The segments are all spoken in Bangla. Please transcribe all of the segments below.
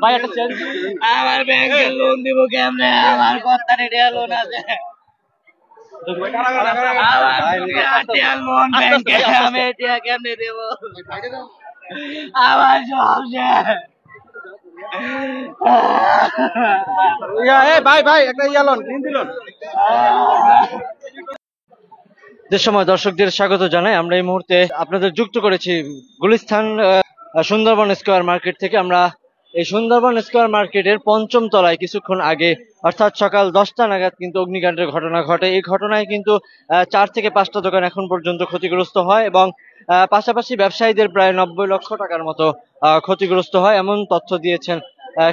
ভাই একটা চেঞ্জ আমার ব্যাংকে লোন দিব কেমনে? আমার কথা নেই, লোন আছে লোন ব্যাংকে, আমি এটা কেমনে দেব? আমার সব সময় দর্শকদের স্বাগত জানাই। আমরা এই মুহূর্তে আপনাদের যুক্ত করেছি গুলিস্তান সুন্দরবন স্কয়ার মার্কেট থেকে। আমরা এই সুন্দরবন স্কয়ার মার্কেটের পঞ্চম তলায় কিছুক্ষণ আগে অর্থাৎ সকাল 10টা নাগাদ কিন্তু অগ্নিকাণ্ডের ঘটনা ঘটে। এই ঘটনায় কিন্তু 4 থেকে 5টা দোকান এখন পর্যন্ত ক্ষতিগ্রস্ত হয় এবং পাশাপাশি ব্যবসায়ীদের প্রায় 90 লক্ষ টাকার মতো ক্ষতিগ্রস্ত হয়, এমন তথ্য দিয়েছেন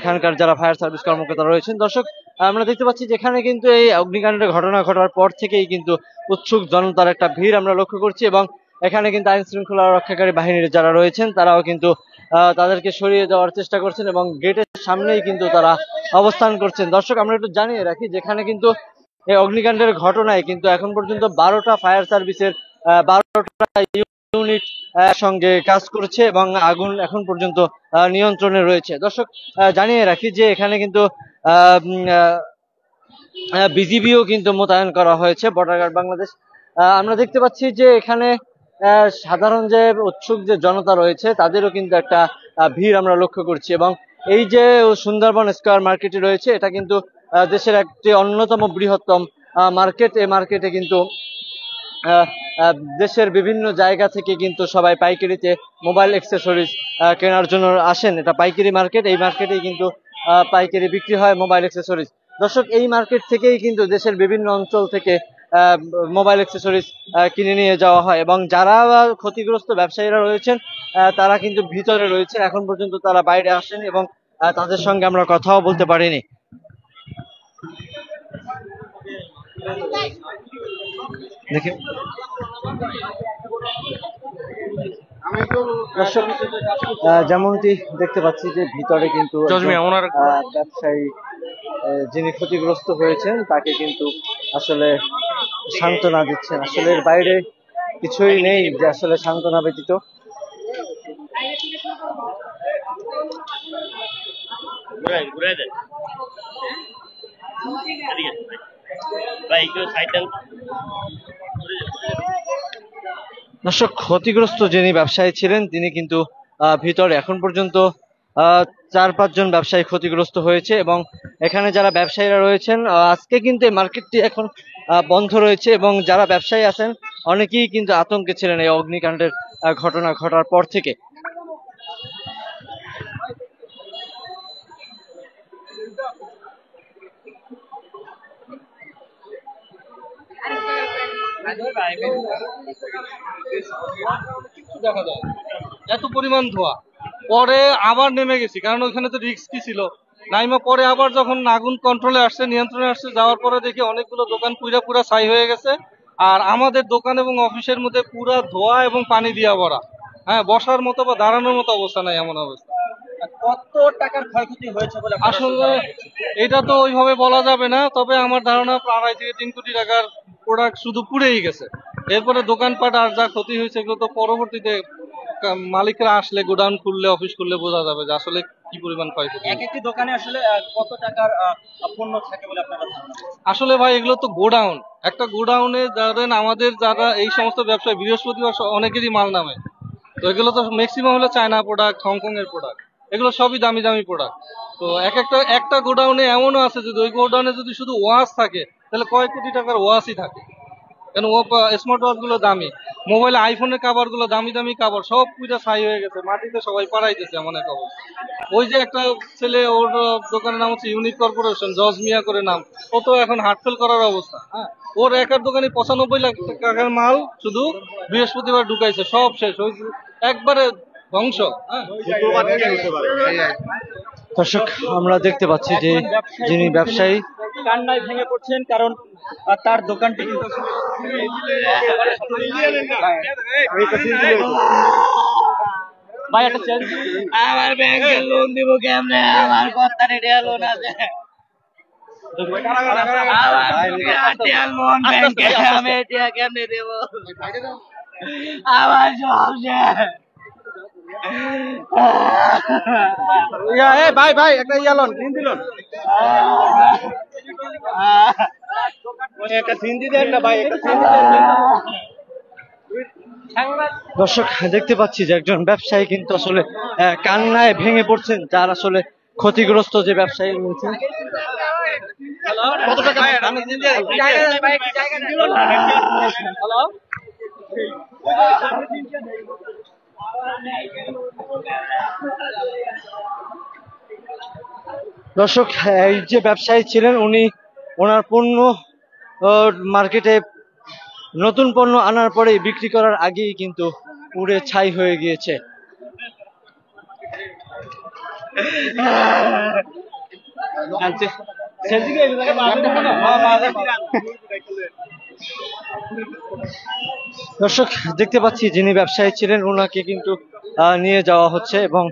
এখানকার যারা ফায়ার সার্ভিস কর্মকর্তা রয়েছেন। দর্শক, আমরা দেখতে পাচ্ছি যেখানে কিন্তু এই অগ্নিকাণ্ডের ঘটনা ঘটার পর থেকেই কিন্তু উৎসুক জনতার একটা ভিড় আমরা লক্ষ্য করছি এবং এখানে কিন্তু আইন শৃঙ্খলা রক্ষাকারী বাহিনীর যারা রয়েছেন তারাও কিন্তু তাদেরকে সরিয়ে দেওয়ার চেষ্টা করছেন এবং গেটের সামনেই কিন্তু তারা অবস্থান করছেন। দর্শক, আমরা একটু জানিয়ে রাখি যেখানে কিন্তু এই অগ্নিকাণ্ডের ঘটনায় কিন্তু এখন পর্যন্ত 12টা ফায়ার সার্ভিসের 12টা ইউনিট সঙ্গে কাজ করছে এবং আগুন এখন পর্যন্ত নিয়ন্ত্রণে রয়েছে। দর্শক, জানিয়ে রাখি যে এখানে কিন্তু বিজিবিও কিন্তু মোতায়েন করা হয়েছে, বর্ডার গার্ড বাংলাদেশ। আমরা দেখতে পাচ্ছি যে এখানে সাধারণ যে উৎসুক যে জনতা রয়েছে তাদেরও কিন্তু একটা ভিড় আমরা লক্ষ্য করছি এবং এই যে সুন্দরবন স্কয়ার মার্কেটে রয়েছে এটা কিন্তু দেশের একটি অন্যতম বৃহত্তম মার্কেট। এই মার্কেটে কিন্তু দেশের বিভিন্ন জায়গা থেকে কিন্তু সবাই পাইকারিতে মোবাইল অ্যাক্সেসরিজ কেনার জন্য আসেন। এটা পাইকারি মার্কেট, এই মার্কেটেই কিন্তু পাইকারি বিক্রি হয় মোবাইল অ্যাক্সেসরিজ। দর্শক, এই মার্কেট থেকেই কিন্তু দেশের বিভিন্ন অঞ্চল থেকে মোবাইল অ্যাক্সেসরিজ কিনে নিয়ে যাওয়া হয় এবং যারা ক্ষতিগ্রস্ত ব্যবসায়ীরা রয়েছেন তারা কিন্তু ভিতরে রয়েছেন, এখন পর্যন্ত তারা বাইরে আসেন এবং তাদের সঙ্গে আমরা কথাও বলতে পারিনি। দেখে যেমনটি দেখতে পাচ্ছি যে ভিতরে কিন্তু ব্যবসায়ী যিনি ক্ষতিগ্রস্ত হয়েছেন তাকে কিন্তু আসলে সান্ত্বনা দিচ্ছেন। আসলে এর বাইরে কিছুই নেই যে আসলে সান্ত্বনা ব্যতীত। দর্শক, ক্ষতিগ্রস্ত যিনি ব্যবসায়ী ছিলেন তিনি কিন্তু ভিতরে এখন পর্যন্ত 4-5 জন ব্যবসায়ী ক্ষতিগ্রস্ত হয়েছে এবং এখানে যারা ব্যবসায়ীরা রয়েছেন আজকে কিন্তু এই মার্কেটটি এখন বন্ধ রয়েছে এবং যারা ব্যবসায়ী আছেন অনেকেই কিন্তু আতঙ্কে ছিলেন এই অগ্নিকাণ্ডের ঘটনা ঘটার পর থেকে। দেখা যায় এত পরিমাণ ধোঁয়া, পরে আবার নেমে গেছি কারণ ওইখানে তো রিস্ক কি ছিল নাইমা, পরে আবার যখন আগুন কন্ট্রোলে আসছে, নিয়ন্ত্রণে আসছে, যাওয়ার পরে দেখি অনেকগুলো দোকান পুরা ছাই হয়ে গেছে আর আমাদের দোকান এবং অফিসের মধ্যে পুরা ধোঁয়া এবং পানি দিয়া ভরা। হ্যাঁ, বসার মতো বা দাঁড়ানোর মতো অবস্থা নাই, এমন অবস্থা। কত টাকার ক্ষয়ক্ষতি হয়েছে বলে আসলে এটা তো ওইভাবে বলা যাবে না, তবে আমার ধারণা 2.5 থেকে 3 কোটি টাকার প্রোডাক্ট শুধু পুড়েই গেছে। এরপরে দোকানপাট আর যা ক্ষতি হয়েছে এগুলো তো পরবর্তীতে মালিকরা আসলে, গোডাউন খুললে, অফিস খুললে বোঝা যাবে যে আসলে কি পরিমাণ ক্ষয়ক্ষতি। এক একটি দোকানে আসলে কত টাকার পণ্য থাকে বলে আপনারা ধারণা? আসলে ভাই এগুলো তো গোডাউন, একটা গোডাউনে ধরেন আমাদের যারা এই সমস্ত ব্যবসায়ী বৃহস্পতিবার অনেকেরই মাল নামে, তো এগুলো তো ম্যাক্সিমাম হলো চায়না প্রোডাক্ট, হংকং এর প্রোডাক্ট, এগুলো সবই দামি দামি প্রোডাক্ট। তো একটা গোডাউনে এমনও আছে যদি ওই গোডাউনে যদি শুধু ওয়াচ থাকে তাহলে কয়েক কোটি টাকার ওয়াচই থাকে, কারণ স্মার্ট ওয়াচ গুলো দামি, মোবাইল আইফোনের কাভার গুলো দামি দামি কাভার, সব পুরো ছাই হয়ে গেছে, মাটিতে সবাই পাড়াইতেছে এমন এক অবস্থা। ওই যে একটা ছেলে, ওর দোকানের নাম হচ্ছে ইউনিক কর্পোরেশন, জজ মিয়া করে নাম, ও তো এখন হার্টফেল করার অবস্থা। হ্যাঁ, ওর একার দোকানে 95 লাখ টাকার মাল শুধু বৃহস্পতিবার ঢুকাইছে, সব শেষ, একবারে ধ্বংস। দর্শক, আমরা দেখতে পাচ্ছি যে যিনি ব্যবসায়ী কান্নায় ভেঙে পড়ছেন কারণ তার দোকানটি ভাই একটা চেঞ্জ আমার ব্যাংকে লোন দিব কেমনে? আমার কথা নেই, লোন আছে লোন ব্যাংকে, আমি এটা কেমনে দেব? আমার সব ভাই ভাই একটা ইয়ালন সিন দিলন একটা সিন দিতেন না ভাই, একটা সিন দিতেন। দর্শক দেখতে পাচ্ছি যে একজন ব্যবসায়ী কিন্তু আসলে কান্নায় ভেঙে পড়ছেন, যার আসলে ক্ষতিগ্রস্ত যে ব্যবসায়ী রয়েছে। কত টাকা আমি সিন দিয়ে হ্যালো দর্শক এই যে ব্যবসায়ী ছিলেন উনি ওনার পণ্য মার্কেটে নতুন পণ্য আনার পরে বিক্রি করার আগেই কিন্তু পুড়ে ছাই হয়ে গিয়েছে। দর্শক দেখতে পাচ্ছি যিনি ব্যবসায়ী ছিলেন ওনাকে কিন্তু নিয়ে যাওয়া হচ্ছে এবং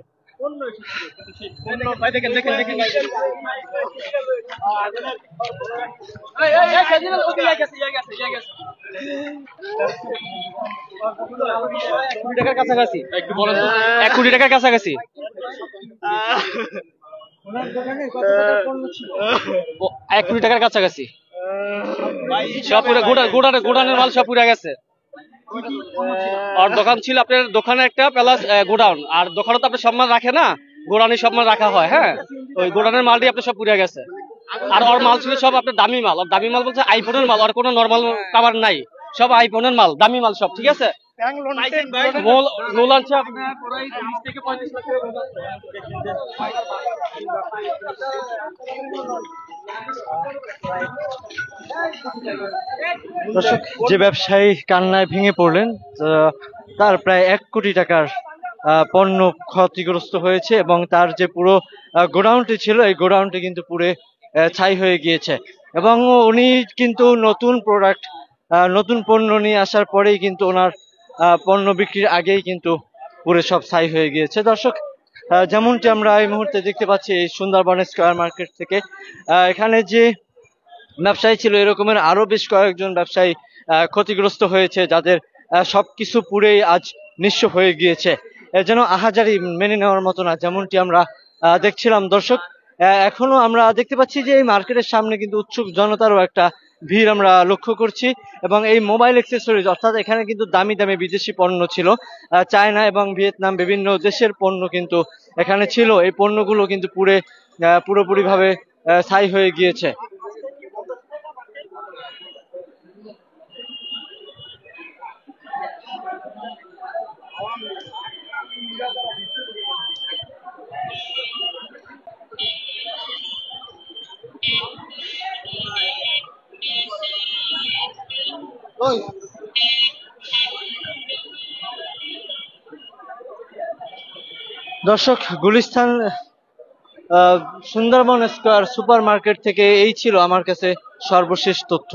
কাছাকাছি একটু বলেন তো, 1 কোটি টাকার কাছাকাছি। ও, 1 কোটি টাকার কাছাকাছি সব পুরো গোডাউনের মাল সব পুড়ে গেছে। আর দোকান ছিল আপনার, দোকানে একটা প্লাস গোডাউন, আর দোকানে তো আপনার সব মাল রাখে না, গোডাউনে সব মাল রাখা হয়। হ্যাঁ, ওই গোডাউনের মালটি আপনার সব পুড়ে গেছে। আর ওর মাল ছিল সব আপনার দামি মাল, আর দামি মাল বলছে আইফোনের মাল, আর কোনো নর্মাল কাভার নাই, সব আইফোনের মাল, দামি মাল সব। ঠিক আছে, মূল আনছে আপনার প্রায় 30 থেকে 35 লাখ দর্শক যে ব্যবসায়ী কান্নায় ভেঙে পড়লেন, তার প্রায় 1 কোটি টাকার পণ্য ক্ষতিগ্রস্ত হয়েছে এবং তার যে পুরো গোডাউনটি ছিল এই গোডাউনটি কিন্তু পুড়ে ছাই হয়ে গিয়েছে। এবং উনি কিন্তু নতুন পণ্য নিয়ে আসার পরেই কিন্তু ওনার পণ্য বিক্রির আগেই কিন্তু পুরো সব ছাই হয়ে গিয়েছে। দর্শক যেমনটি আমরা এই মুহূর্তে দেখতে পাচ্ছি এই সুন্দরবন স্কয়ার মার্কেট থেকে, এখানে যে ব্যবসায়ী ছিল এরকমের আরো বেশ কয়েকজন ব্যবসায়ী ক্ষতিগ্রস্ত হয়েছে, যাদের সবকিছু পুড়েই আজ নিঃস্ব হয়ে গিয়েছে। যেন আহাজারি মেনে নেওয়ার মতো না, যেমনটি আমরা দেখছিলাম। দর্শক এখনো আমরা দেখতে পাচ্ছি যে এই মার্কেটের সামনে কিন্তু উৎসুক জনতারও একটা ভিড় আমরা লক্ষ্য করছি। এবং এই মোবাইল অ্যাক্সেসরিজ, অর্থাৎ এখানে কিন্তু দামি দামি বিদেশি পণ্য ছিল, চায়না এবং ভিয়েতনাম বিভিন্ন দেশের পণ্য কিন্তু এখানে ছিল। এই পণ্যগুলো কিন্তু পুরোপুরি ভাবে ছাই হয়ে গিয়েছে। দর্শক Gulistan Sundarban square super market থেকে এই ছিল আমার কাছে সর্বশেষ তথ্য।